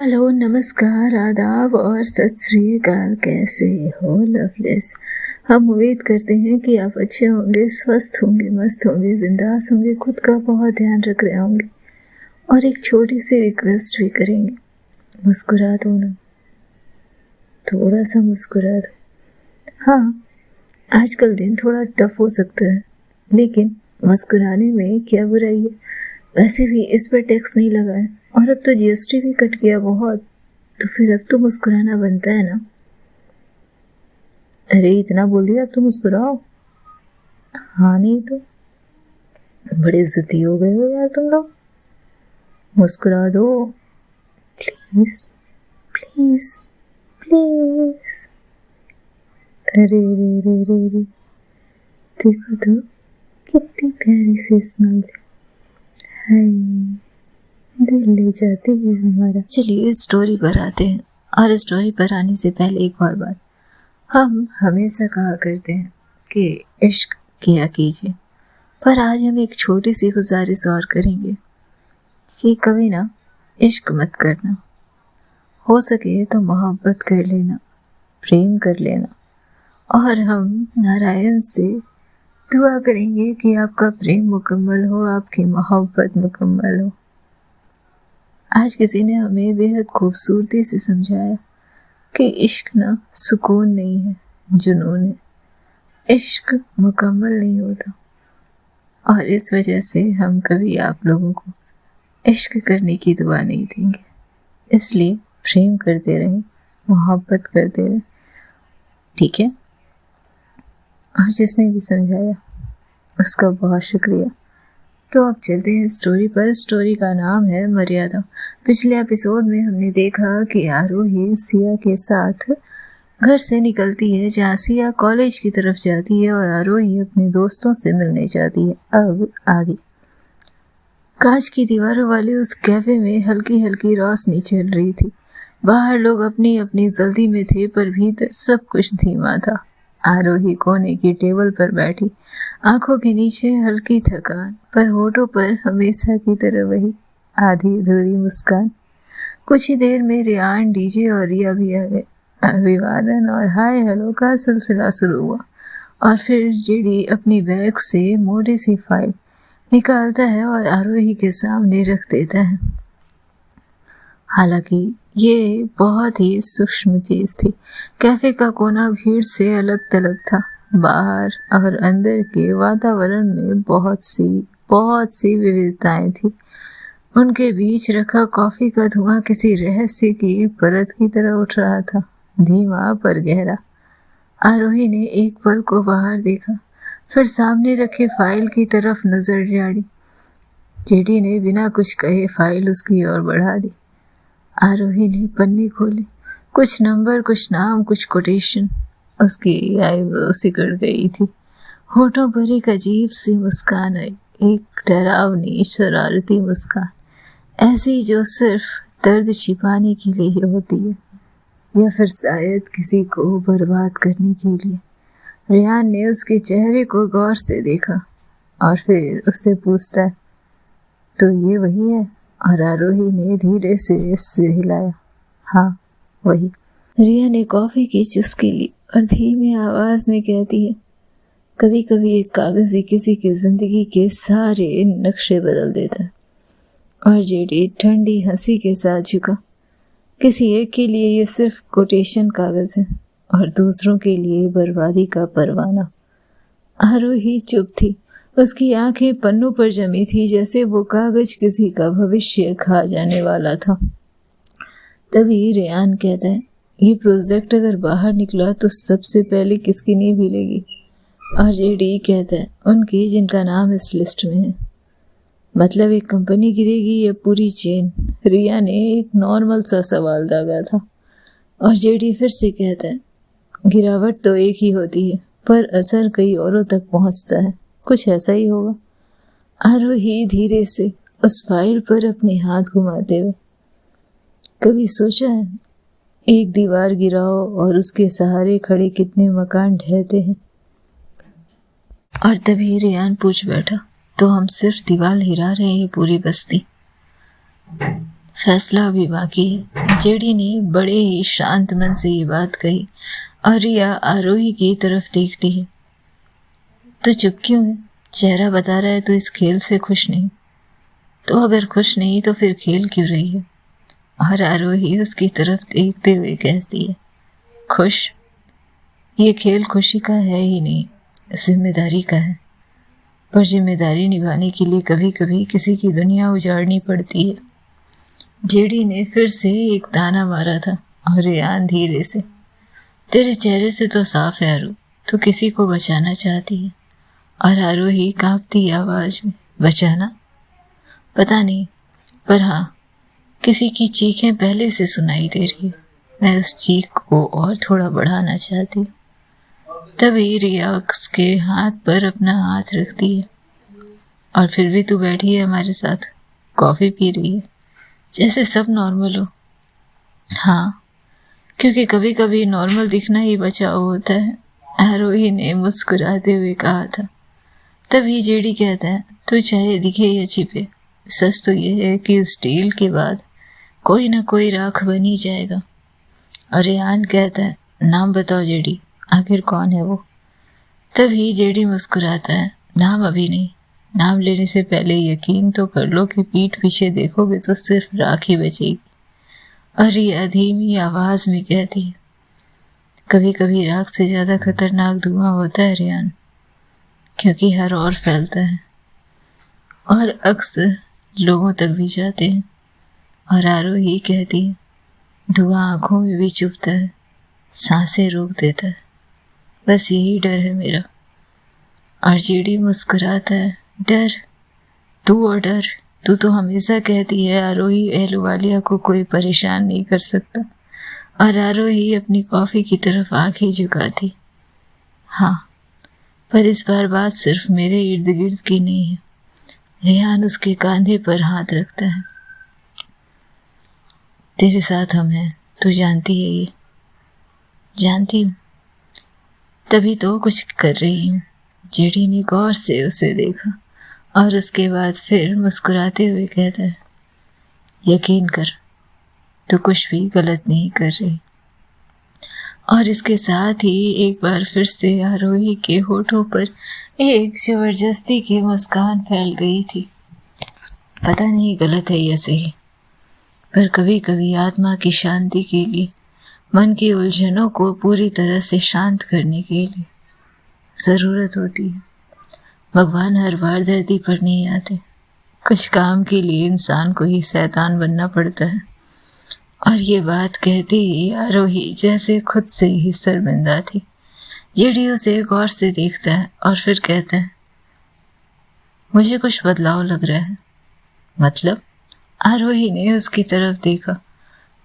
Hello, नमस्कार, आदाब और सत श्री अकाल। कैसे हो लवलेस? हम उम्मीद करते हैं कि आप अच्छे होंगे, स्वस्थ होंगे, मस्त होंगे, बिंदास होंगे, खुद का बहुत ध्यान रख रहे होंगे और एक छोटी सी रिक्वेस्ट भी करेंगे। मुस्कुरा दो ना, थोड़ा सा मुस्कुरा दो। हाँ, आजकल दिन थोड़ा टफ हो सकता है, लेकिन मुस्कुराने में क्या बुराई है। वैसे भी इस पर टैक्स नहीं लगा है और अब तो जीएसटी भी कट गया बहुत, तो फिर अब तो मुस्कुराना बनता है ना। अरे इतना बोल दिया, अब तो मुस्कुराओ। हाँ नहीं तो बड़े जिद्दी हो गए हो यार तुम लोग। मुस्कुरा दो प्लीज, प्लीज, प्लीज। अरे रे रे रे रे, देखो तो कितनी प्यारी सी स्माइल है, दिल ले जाती है हमारा। चलिए स्टोरी पर आते हैं। और स्टोरी पर आने से पहले एक और बात, हम हमेशा कहा करते हैं कि इश्क किया कीजिए, पर आज हम एक छोटी सी गुजारिश और करेंगे कि कभी ना इश्क मत करना। हो सके तो मोहब्बत कर लेना, प्रेम कर लेना, और हम नारायण से दुआ करेंगे कि आपका प्रेम मुकम्मल हो, आपकी मोहब्बत मुकम्मल हो। आज किसी ने हमें बेहद खूबसूरती से समझाया कि इश्क ना सुकून नहीं है, जुनून है। इश्क मुकम्मल नहीं होता, और इस वजह से हम कभी आप लोगों को इश्क करने की दुआ नहीं देंगे। इसलिए प्रेम करते रहें, मोहब्बत करते रहें, ठीक है। और जिसने भी समझाया उसका बहुत शुक्रिया। तो अब चलते हैं स्टोरी पर। स्टोरी का नाम है मर्यादा। पिछले एपिसोड में हमने देखा कि आरोही सिया के साथ घर से निकलती है, जहाँ सिया कॉलेज की तरफ जाती है और आरोही अपने दोस्तों से मिलने जाती है। अब आगे कांच की दीवारों वाले उस कैफे में हल्की हल्की रोशनी चल रही थी। बाहर लोग अपनी अपनी जल्दी में थे, पर भीतर सब कुछ धीमा था। आरोही कोने की टेबल पर बैठी, आंखों के नीचे हल्की थकान, पर होठों पर हमेशा की तरह वही आधी अधूरी मुस्कान। कुछ ही देर में रियान, डीजे और रिया भी आ गए। अभिवादन और हाय हेलो का सिलसिला शुरू हुआ, और फिर जेडी अपनी बैग से मोटी सी फाइल निकालता है और आरोही के सामने रख देता है। हालांकि ये बहुत ही सूक्ष्म चीज थी। कैफे का कोना भीड़ से अलग थलग था। बाहर और अंदर के वातावरण में बहुत सी विविधताएं थी। उनके बीच रखा कॉफी का धुआं किसी रहस्य की परत की तरह उठ रहा था, धीमा पर गहरा। आरोही ने एक पल को बाहर देखा, फिर सामने रखे फाइल की तरफ नजर जाड़ी। जेडी ने बिना कुछ कहे फाइल उसकी ओर बढ़ा दी। आरोही ने पन्ने खोले, कुछ नंबर, कुछ नाम, कुछ कोटेशन। उसकी आईब्रो सिकुड़ गई थी, होठों पर एक अजीब सी मुस्कान आई, एक डरावनी शरारती मुस्कान, ऐसी जो सिर्फ दर्द छिपाने के लिए होती है, या फिर शायद किसी को बर्बाद करने के लिए। रियान ने उसके चेहरे को गौर से देखा और फिर उससे पूछता है, तो ये वही है? और आरोही ने धीरे से सिर हिलाया, हाँ वही। रिया ने कॉफी की चुस्की ली और धीमी आवाज में कहती है, कभी कभी एक कागज ही किसी की जिंदगी के सारे नक्शे बदल देता है। और जेडी ठंडी हंसी के साथ झुका। किसी एक के लिए ये सिर्फ कोटेशन कागज है और दूसरों के लिए बर्बादी का परवाना। आरोही चुप थी, उसकी आंखें पन्नों पर जमी थी, जैसे वो कागज किसी का भविष्य खा जाने वाला था। तभी रेयान कहता है, ये प्रोजेक्ट अगर बाहर निकला तो सबसे पहले किसकी नींव हिलेगी? और जेडी कहता है, उनकी जिनका नाम इस लिस्ट में है। मतलब एक कंपनी गिरेगी या पूरी चेन? रिया ने एक नॉर्मल सा सवाल दागा था। और जेडी फिर से कहता है, गिरावट तो एक ही होती है, पर असर कई औरों तक पहुंचता है। कुछ ऐसा ही होगा। आरोही धीरे से उस फाइल पर अपने हाथ घुमाते हुए, कभी सोचा है एक दीवार गिराओ और उसके सहारे खड़े कितने मकान ढहते हैं? और तभी रेयान पूछ बैठा, तो हम सिर्फ दीवार हिला रहे हैं पूरी बस्ती? फैसला अभी बाकी है। जेडी ने बड़े ही शांत मन से ये बात कही और रिया आरोही की तरफ देखती है। तो चुप क्यों है? चेहरा बता रहा है तो इस खेल से खुश नहीं। तो अगर खुश नहीं तो फिर खेल क्यों रही है? और आरोही उसकी तरफ देखते हुए कहती है, खुश? ये खेल खुशी का है ही नहीं, जिम्मेदारी का है। पर जिम्मेदारी निभाने के लिए कभी कभी किसी की दुनिया उजाड़नी पड़ती है। जेडी ने फिर से एक ताना मारा था और रेयान धीरे से, तेरे चेहरे से तो साफ है आरू, तू किसी को बचाना चाहती है। और आरोही कांपती आवाज में, बचाना? पता नहीं, पर हाँ, किसी की चीखें पहले से सुनाई दे रही है। मैं उस चीख को और थोड़ा बढ़ाना चाहती हूँ। तभी रिया उसके हाथ पर अपना हाथ रखती है। और फिर भी तू बैठी है हमारे साथ, कॉफी पी रही है, जैसे सब नॉर्मल हो। हाँ, क्योंकि कभी कभी नॉर्मल दिखना ही बचाव होता है, आरोही ने मुस्कुराते हुए कहा था। तभी जेडी कहता है, तू चाहे दिखे या छिपे, सच तो ये है कि स्टील के बाद कोई ना कोई राख बन ही जाएगा। और रेहान कहता है, नाम बताओ जेडी, आखिर कौन है वो? तभी जेडी मुस्कुराता है, नाम अभी नहीं, नाम लेने से पहले यकीन तो कर लो कि पीठ पीछे देखोगे तो सिर्फ राख ही बचेगी। और रिया धीमी आवाज में कहती है, कभी कभी राख से ज्यादा खतरनाक धुआं होता है रेहान, क्योंकि हर और फैलता है और अक्सर लोगों तक भी जाते हैं। और आरोही कहती है, धुआं आंखों में भी चुभता है, सांसें रोक देता है, बस यही डर है मेरा। और जेडी मुस्कुराता है, डर? तू और डर? तू तो हमेशा कहती है आरोही एहलुवालिया को कोई परेशान नहीं कर सकता। और आरोही अपनी कॉफी की तरफ आंखें झुकाती। हाँ, पर इस बार बात सिर्फ मेरे इर्द गिर्द की नहीं है। रेहान उसके कंधे पर हाथ रखता है। तेरे साथ हम हैं, तू जानती है ये। जानती हूँ, तभी तो कुछ कर रही हूँ। जेडी ने गौर से उसे देखा और उसके बाद फिर मुस्कुराते हुए कहता है, यकीन कर, तू कुछ भी गलत नहीं कर रही। और इसके साथ ही एक बार फिर से आरोही के होठों पर एक जबरदस्ती की मुस्कान फैल गई थी। पता नहीं गलत है या सही, पर कभी कभी आत्मा की शांति के लिए, मन की उलझनों को पूरी तरह से शांत करने के लिए ज़रूरत होती है। भगवान हर बार धरती पर नहीं आते, कुछ काम के लिए इंसान को ही शैतान बनना पड़ता है। और ये बात कहते ही आरोही जैसे खुद से ही शर्मिंदा थी। जेडी उसे गौर से देखता है और फिर कहता है, मुझे कुछ बदलाव लग रहा है। मतलब? आरोही ने उसकी तरफ देखा।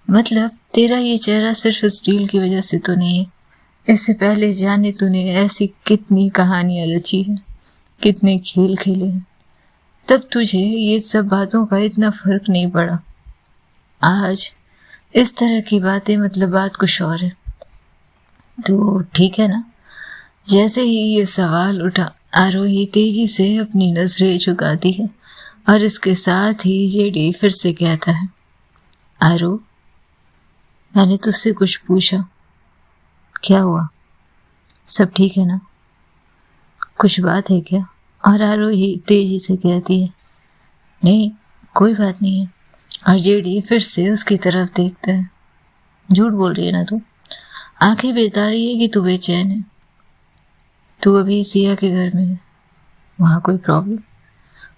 मतलब तेरा ये चेहरा सिर्फ स्टील की वजह से तो नहीं है। इससे पहले जाने तूने ऐसी कितनी कहानियां रची हैं, कितने खेल खेले हैं, तब तुझे ये सब बातों का इतना फर्क नहीं पड़ा। आज इस तरह की बातें, मतलब बात कुछ और है। तो ठीक है ना? जैसे ही ये सवाल उठा, आरोही तेजी से अपनी नजरें झुकाती है और इसके साथ ही जेडी फिर से कहता है, आरो, मैंने तुझसे कुछ पूछा, क्या हुआ? सब ठीक है ना? कुछ बात है क्या? और आरोही तेजी से कहती है, नहीं, कोई बात नहीं है। और जेडी फिर से उसकी तरफ देखता है। झूठ बोल रही है ना तू? आंखें बता रही है कि तू बेचैन है। तू अभी सिया के घर में है, वहां कोई प्रॉब्लम?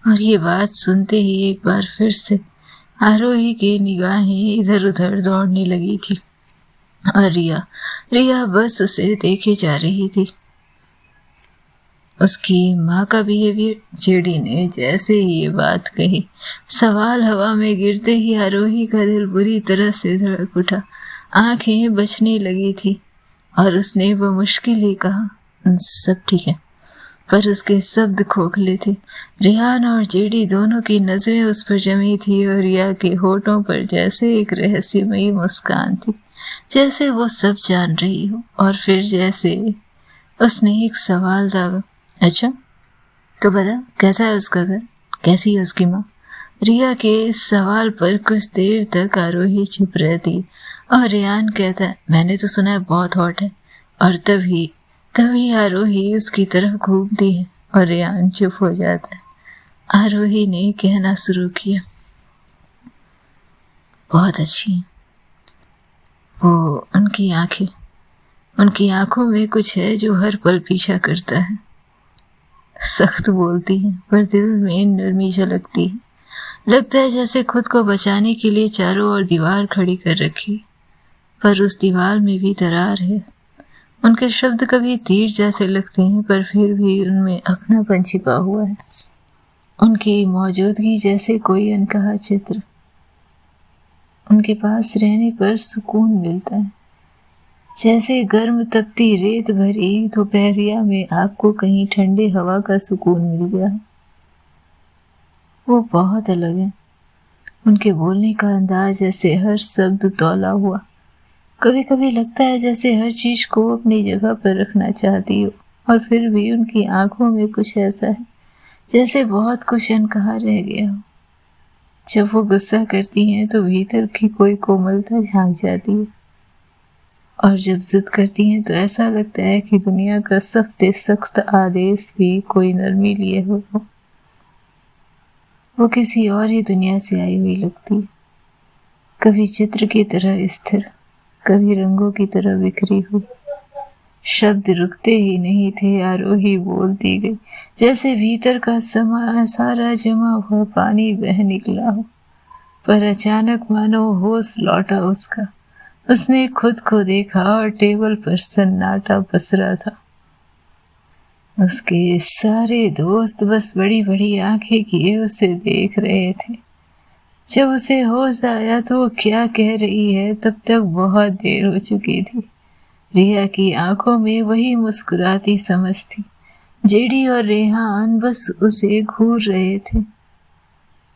और ये बात सुनते ही एक बार फिर से आरोही की निगाहें इधर उधर दौड़ने लगी थी और रिया बस उसे देखे जा रही थी। उसकी माँ का बिहेवियर? जेडी ने जैसे ही ये बात कही, सवाल हवा में गिरते ही आरोही का दिल बुरी तरह से धड़क उठा, आंखें बचने लगी थी और उसने वो मुश्किल ही कहा, सब ठीक है। पर उसके शब्द खोखले थे। रेहान और जेडी दोनों की नजरें उस पर जमी थी और रिया के होठों पर जैसे एक रहस्यमयी मुस्कान थी, जैसे वो सब जान रही हो। और फिर जैसे उसने एक सवाल दागा, अच्छा तो बता, कैसा है उसका घर, कैसी है उसकी माँ? रिया के इस सवाल पर कुछ देर तक आरोही चुप रहती और रेयान कहता है, मैंने तो सुना है बहुत हॉट है। और तभी तभी आरोही उसकी तरफ घूमती है और रेयान चुप हो जाता है। आरोही ने कहना शुरू किया, बहुत अच्छी है वो। उनकी आंखों में कुछ है जो हर पल पीछा करता है। सख्त बोलती है पर दिल में नरमी झलकती है। लगता है जैसे खुद को बचाने के लिए चारों ओर दीवार खड़ी कर रखी, पर उस दीवार में भी दरार है। उनके शब्द कभी तीर जैसे लगते हैं पर फिर भी उनमें अपनापन छिपा हुआ है। उनकी मौजूदगी जैसे कोई अनकहा चित्र। उनके पास रहने पर सुकून मिलता है, जैसे गर्म तपती रेत भरी दोपहरिया में आपको कहीं ठंडे हवा का सुकून मिल गया। वो बहुत अलग है। उनके बोलने का अंदाज जैसे हर शब्द तौला हुआ। कभी कभी लगता है जैसे हर चीज को अपनी जगह पर रखना चाहती हो, और फिर भी उनकी आंखों में कुछ ऐसा है जैसे बहुत कुछ अनकहा रह गया हो। जब वो गुस्सा करती हैं तो भीतर की कोई कोमलता झांक जाती है, और जब जिद करती हैं तो ऐसा लगता है कि दुनिया का सबसे सख्त आदेश भी कोई नरमी लिए हो। वो किसी और ही दुनिया से आई हुई लगती है, कभी चित्र की तरह स्थिर, कभी रंगों की तरह बिखरी हुई। शब्द रुकते ही नहीं थे, आरोही बोलती गई जैसे भीतर का सारा जमा हुआ पानी बह निकला हो। पर अचानक मानो होश लौटा उसका। उसने खुद को देखा और टेबल पर सन्नाटा पसरा था। उसके सारे दोस्त बस बड़ी बड़ी आंखें किए उसे देख रहे थे। जब उसे होश आया तो वो क्या कह रही है तब तक बहुत देर हो चुकी थी। रिया की आंखों में वही मुस्कुराती समझ थी। जेडी और रेहान बस उसे घूर रहे थे,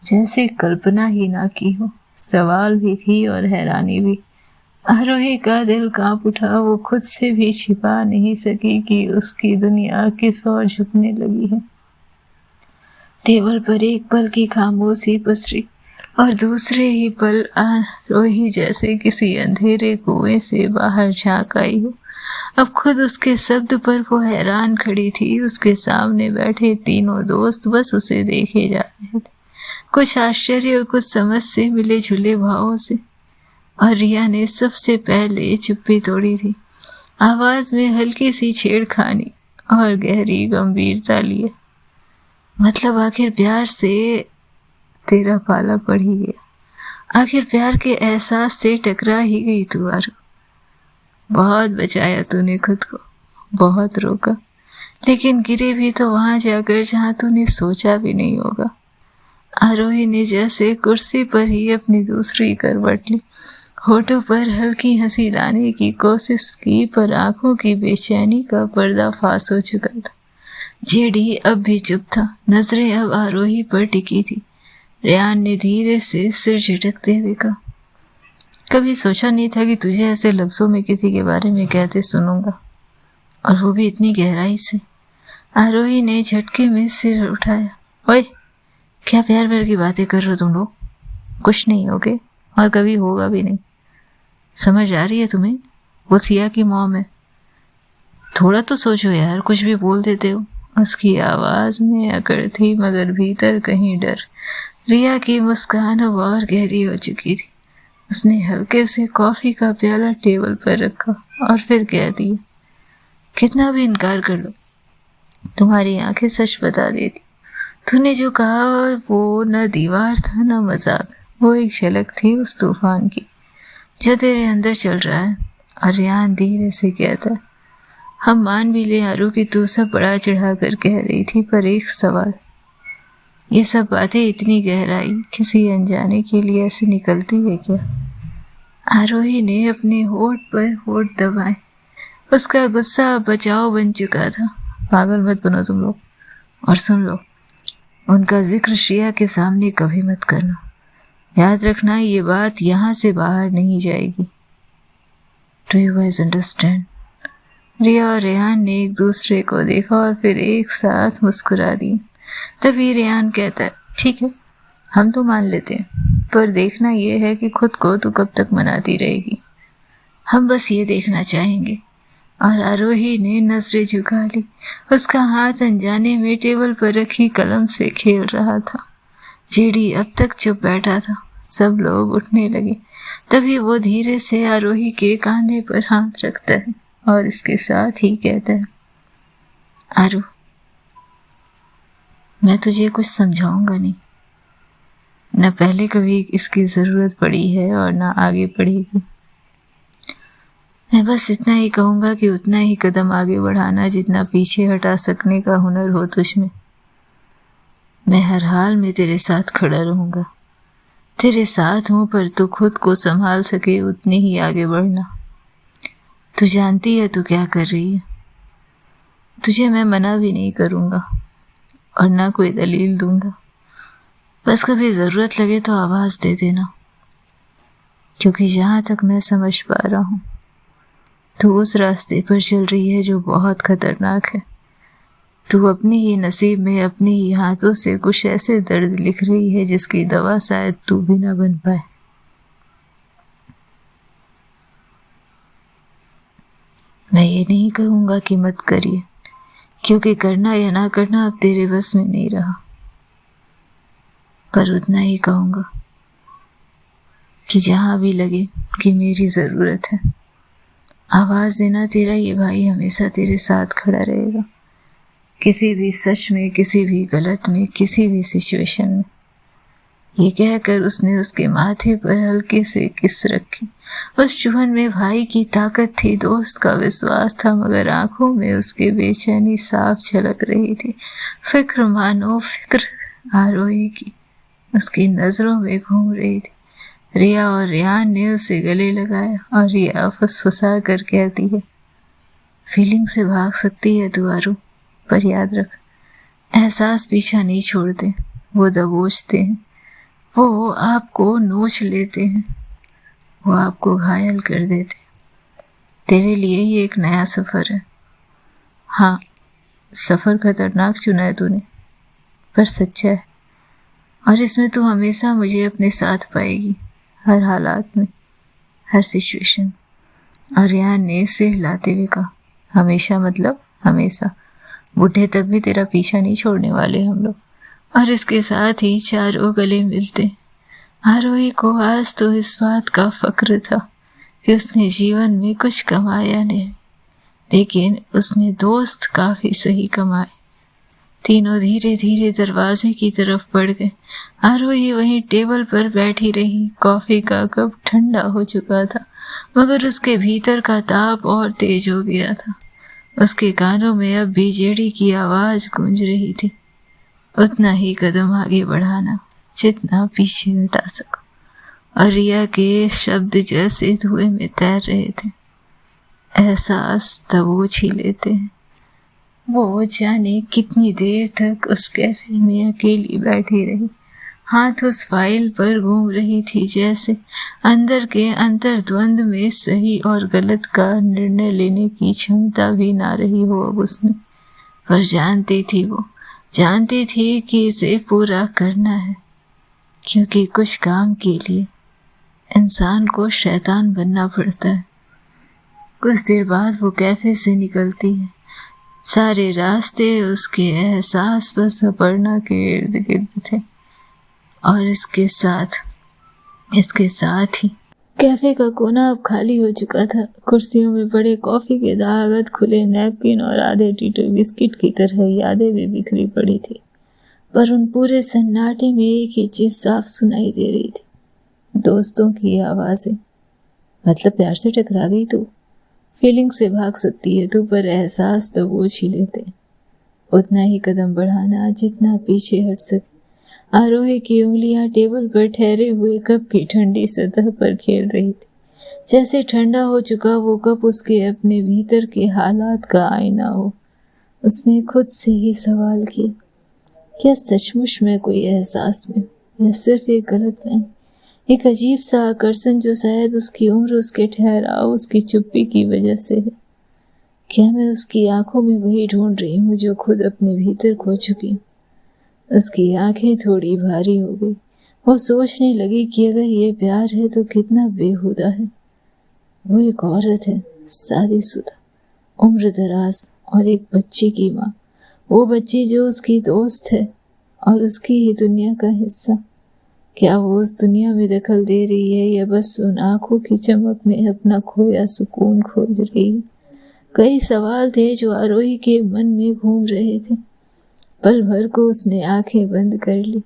जैसे कल्पना ही ना की हो। सवाल भी थी और हैरानी भी। आरोही का दिल कांप उठा। वो खुद से भी छिपा नहीं सकी कि उसकी दुनिया किस ओर झुकने लगी है। टेबल पर एक पल की खामोशी पसरी और दूसरे ही पल आरोही जैसे किसी अंधेरे कुएं से बाहर झांक आई हो। अब खुद उसके शब्द पर वो हैरान खड़ी थी। उसके सामने बैठे तीनों दोस्त बस उसे देखे जा रहे थे, कुछ आश्चर्य और कुछ समझ से मिले जुले भावों से। और रिया ने सबसे पहले चुप्पी तोड़ी थी। आवाज में हल्की सी छेड़खानी और गहरी गंभीरता लिए, मतलब आखिर प्यार से तेरा पाला पड़ ही गया। आखिर प्यार के एहसास से टकरा ही गई तू आरो। बहुत बचाया तूने खुद को, बहुत रोका, लेकिन गिरे भी तो वहां जाकर जहां तूने सोचा भी नहीं होगा। आरोही ने जैसे कुर्सी पर ही अपनी दूसरी करवट ली। होठों पर हल्की हंसी लाने की कोशिश की, पर आंखों की बेचैनी का पर्दा फास हो चुका था। जेडी अब भी चुप था, नजरें अब आरोही पर टिकी थी। रेयान ने धीरे से सिर झटकते हुए कहा, कभी सोचा नहीं था कि तुझे ऐसे लफ्जों में किसी के बारे में कहते सुनूंगा, और वो भी इतनी गहराई से। आरोही ने झटके में सिर उठाया। ओए, क्या प्यार व्यार की बातें कर रहे हो तुम लोग? कुछ नहीं होगे और कभी होगा भी नहीं। समझ आ रही है तुम्हें? वो सिया की मॉम है। थोड़ा तो सोचो यार, कुछ भी बोल देते हो। उसकी आवाज में अकड़ थी मगर भीतर कहीं डर। रिया की मुस्कान अब और गहरी हो चुकी थी। उसने हल्के से कॉफी का प्याला टेबल पर रखा और फिर कह दिया, कितना भी इनकार कर लो, तुम्हारी आंखें सच बता देती। तूने जो कहा वो न दीवार था न मजाक, वो एक झलक थी उस तूफान की जो तेरे अंदर चल रहा है। और रेयान धीरे से कहता है, हम मान भी ले आरू कि तू सब बड़ा चढ़ा कर कह रही थी, पर एक सवाल, ये सब बातें इतनी गहराई किसी अनजाने के लिए ऐसे निकलती है क्या? आरोही ने अपने होठ पर होठ दबाए। उसका गुस्सा बचाव बन चुका था। पागल मत बनो तुम लोग, और सुन लो, उनका जिक्र श्रेया के सामने कभी मत करना। याद रखना, ये बात यहाँ से बाहर नहीं जाएगी। Do you guys understand? Riya और रेहान ने एक दूसरे को देखा और फिर एक साथ मुस्कुरा दी। तभी रेहान कहता है, ठीक है, हम तो मान लेते हैं, पर देखना ये है कि खुद को तू कब तक मनाती रहेगी। हम बस ये देखना चाहेंगे। और आरोही ने नजरें झुका ली। उसका हाथ अनजाने में टेबल पर रखी कलम से खेल रहा था। जेडी अब तक चुप बैठा था। सब लोग उठने लगे। तभी वो धीरे से आरोही के कांधे पर हाथ रखता है और इसके साथ ही कहता है, आरू, मैं तुझे कुछ समझाऊंगा नहीं। न पहले कभी इसकी जरूरत पड़ी है और न आगे पड़ेगी। मैं बस इतना ही कहूंगा कि उतना ही कदम आगे बढ़ाना जितना पीछे हटा सकने का हुनर हो तुझमें। मैं हर हाल में तेरे साथ खड़ा रहूंगा। तेरे साथ हूं, पर तू खुद को संभाल सके उतने ही आगे बढ़ना। तू जानती है तू क्या कर रही है। तुझे मैं मना भी नहीं करूंगा और ना कोई दलील दूंगा। बस कभी जरूरत लगे तो आवाज दे देना, क्योंकि जहां तक मैं समझ पा रहा हूं तू उस रास्ते पर चल रही है जो बहुत खतरनाक है। तू अपने ही नसीब में अपने ही हाथों से कुछ ऐसे दर्द लिख रही है जिसकी दवा शायद तू भी ना बन पाए। मैं ये नहीं कहूंगा कि मत करिए, क्योंकि करना या ना करना अब तेरे बस में नहीं रहा। पर उतना ही कहूंगा कि जहां भी लगे कि मेरी जरूरत है, आवाज देना। तेरा ये भाई हमेशा तेरे साथ खड़ा रहेगा, किसी भी सच में, किसी भी गलत में, किसी भी सिचुएशन में। ये कहकर उसने उसके माथे पर हल्के से किस रखी। उस चुहन में भाई की ताकत थी, दोस्त का विश्वास था, मगर आंखों में उसके बेचैनी साफ झलक रही थी। फिक्र मानो फिक्र आरोही की उसकी नजरों में घूम रही थी। रिया और रियान ने उसे गले लगाया और रिया फुसफुसा कर कहती है, फीलिंग से भाग सकती है तू आरू, पर याद रख, एहसास पीछा नहीं छोड़ते, वो दबोचते हैं, वो आपको नोच लेते हैं, वो आपको घायल कर देते। तेरे लिए ही एक नया सफर है। हाँ, सफर खतरनाक चुना है तूने, पर सच्चा है। और इसमें तू हमेशा मुझे अपने साथ पाएगी, हर हालात में, हर सिचुएशन। और रियान ने सिर हिलाते हुए कहा, हमेशा मतलब हमेशा, बूढ़े तक भी तेरा पीछा नहीं छोड़ने वाले हम लोग। और इसके साथ ही चारों गले मिलते। आरोही को आज तो इस बात का फक्र था कि उसने जीवन में कुछ कमाया नहीं, लेकिन उसने दोस्त काफी सही कमाए। तीनों धीरे धीरे दरवाजे की तरफ बढ़ गए। आरोही वहीं टेबल पर बैठी रही। कॉफी का कप ठंडा हो चुका था, मगर उसके भीतर का ताप और तेज हो गया था। उसके कानों में अब भी जेडी की आवाज गूंज रही थी, उतना ही कदम आगे बढ़ाना जितना पीछे हटा सको। और रिया के शब्द जैसे धुएं में तैर रहे थे। एहसास दबोच ही लेते हैं। वो जाने कितनी देर तक उस कैफे में अकेली बैठी रही, हाथ उस फाइल पर घूम रही थी, जैसे अंदर के अंतर्द्वंद में सही और गलत का निर्णय लेने की क्षमता भी ना रही हो अब उसमें। पर जानती थी कि इसे पूरा करना है, क्योंकि कुछ काम के लिए इंसान को शैतान बनना पड़ता है। कुछ देर बाद वो कैफे से निकलती है। सारे रास्ते उसके एहसास पर सपरना के इर्द गिर्द थे। और इसके साथ ही कैफे का कोना अब खाली हो चुका था। कुर्सियों में पड़े कॉफी के दाग, खुले नैपकिन और आधे टीटे बिस्किट की तरह यादें भी बिखरी पड़ी थी। पर उन पूरे सन्नाटे में एक ही चीज साफ सुनाई दे रही थी, दोस्तों की आवाजें। मतलब प्यार से टकरा गई तू, फीलिंग से भाग सकती है तू, पर एहसास तो बोझ ही लेते। उतना ही कदम बढ़ाना जितना पीछे हट सके। आरोही की उंगलियां टेबल पर ठहरे हुए कप की ठंडी सतह पर खेल रही थी, जैसे ठंडा हो चुका वो कप उसके अपने भीतर के हालात का आईना हो। उसने खुद से ही सवाल किया, क्या सचमुच में कोई एहसास में, या सिर्फ एक गलतफहमी, एक अजीब सा आकर्षण जो शायद उसकी उम्र, उसके ठहराव, उसकी चुप्पी की वजह से है। क्या मैं उसकी आंखों में वही ढूंढ रही हूँ जो खुद अपने भीतर खो चुकी हूँ। उसकी आंखें थोड़ी भारी हो गई। वो सोचने लगी कि अगर ये प्यार है तो कितना बेहुदा है। वो एक औरत है, शादीशुदा, उम्र दराज और एक बच्चे की माँ। वो बच्ची जो उसकी दोस्त है और उसकी ही दुनिया का हिस्सा। क्या वो उस दुनिया में दखल दे रही है या बस उन आंखों की चमक में अपना खोया सुकून खोज रही है? कई सवाल थे जो आरोही के मन में घूम रहे थे। पल भर को उसने आंखें बंद कर ली,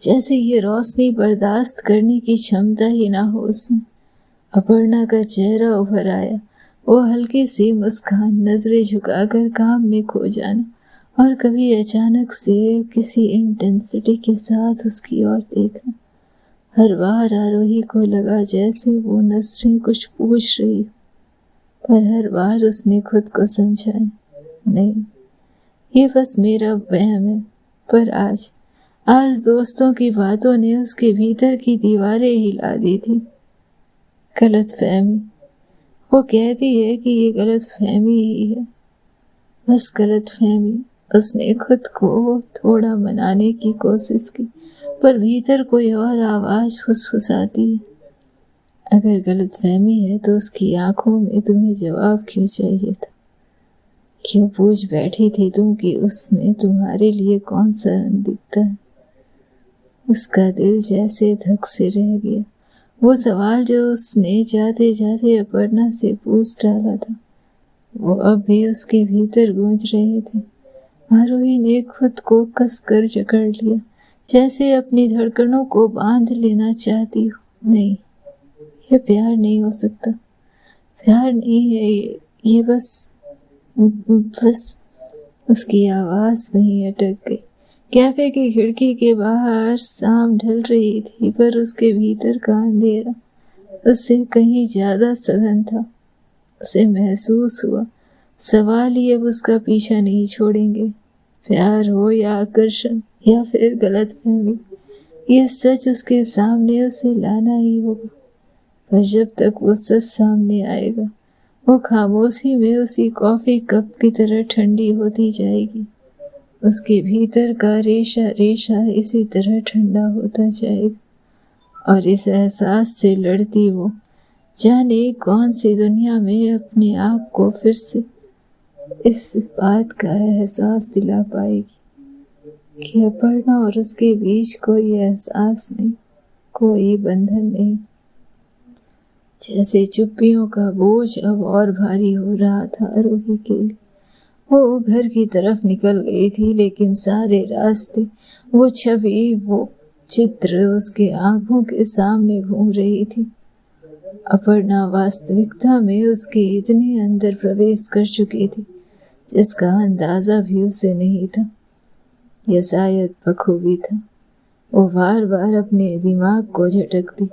जैसे ये रोशनी बर्दाश्त करने की क्षमता ही ना हो उसमें। अपर्णा का चेहरा उभर आया, वो हल्की सी मुस्कान, नजरें झुकाकर काम में खो जाना और कभी अचानक से किसी इंटेंसिटी के साथ उसकी ओर देखना। हर बार आरोही को लगा जैसे वो नजरें कुछ पूछ रही, पर हर बार उसने खुद को समझाया, नहीं, ये बस मेरा वहम है। पर आज दोस्तों की बातों ने उसके भीतर की दीवारें हिला दी थी। गलतफहमी, वो कहती है कि ये गलतफहमी ही है, बस गलतफहमी। उसने खुद को थोड़ा मनाने की कोशिश की, पर भीतर कोई और आवाज फुसफुसाती है। अगर गलतफहमी है तो उसकी आंखों में तुम्हें जवाब क्यों चाहिए था? क्यों पूछ बैठी थी तुम कि उसमें तुम्हारे लिए कौन सा रंग दिखता है? उसका दिल जैसे धक से रह गया। वो सवाल जो उसने जाते जाते अपर्णा से पूछ डाला था, वो अब भी उसके भीतर गूंज रहे थे। आरोही ने खुद को कसकर जकड़ लिया, जैसे अपनी धड़कनों को बांध लेना चाहती हो। नहीं, ये प्यार नहीं हो सकता। प्यार नहीं है ये बस उसकी आवाज वहीं अटक गई। कैफे की खिड़की के बाहर शाम ढल रही थी, पर उसके भीतर का अंधेरा उससे कहीं ज्यादा सघन था। उसे महसूस हुआ सवाल ही अब उसका पीछा नहीं छोड़ेंगे। प्यार हो या आकर्षण या फिर गलतफहमी, ये सच उसके सामने उसे लाना ही होगा। पर जब तक वो सच सामने आएगा, वो खामोशी में उसी कॉफी कप की तरह ठंडी होती जाएगी। उसके भीतर का रेशा रेशा इसी तरह ठंडा होता जाएगा और इस एहसास से लड़ती वो जाने कौन सी दुनिया में अपने आप को फिर से इस बात का एहसास दिला पाएगी कि अपर्णा और उसके बीच कोई एहसास नहीं, कोई बंधन नहीं। जैसे चुप्पियों का बोझ अब और भारी हो रहा था आरोही के लिए। वो घर की तरफ निकल गई थी, लेकिन सारे रास्ते वो छवि, वो चित्र उसके आंखों के सामने घूम रही थी। अपर्णा वास्तविकता में उसके इतने अंदर प्रवेश कर चुकी थी जिसका अंदाजा भी उसे नहीं था, या शायद बखूबी था। वो बार बार अपने दिमाग को झटकती,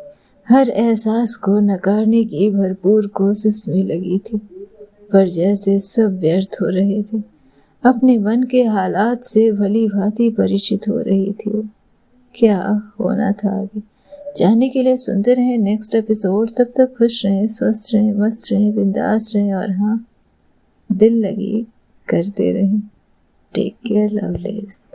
हर एहसास को नकारने की भरपूर कोशिश में लगी थी, पर जैसे सब व्यर्थ हो रहे थे। अपने मन के हालात से भली भांति परिचित हो रही थी वो। क्या होना था आगे जानने के लिए सुनते रहे नेक्स्ट एपिसोड। तब तक खुश रहें, स्वस्थ रहें, मस्त रहें, बिंदास रहें और हाँ, दिल लगी करते रहें। Take care, loveless.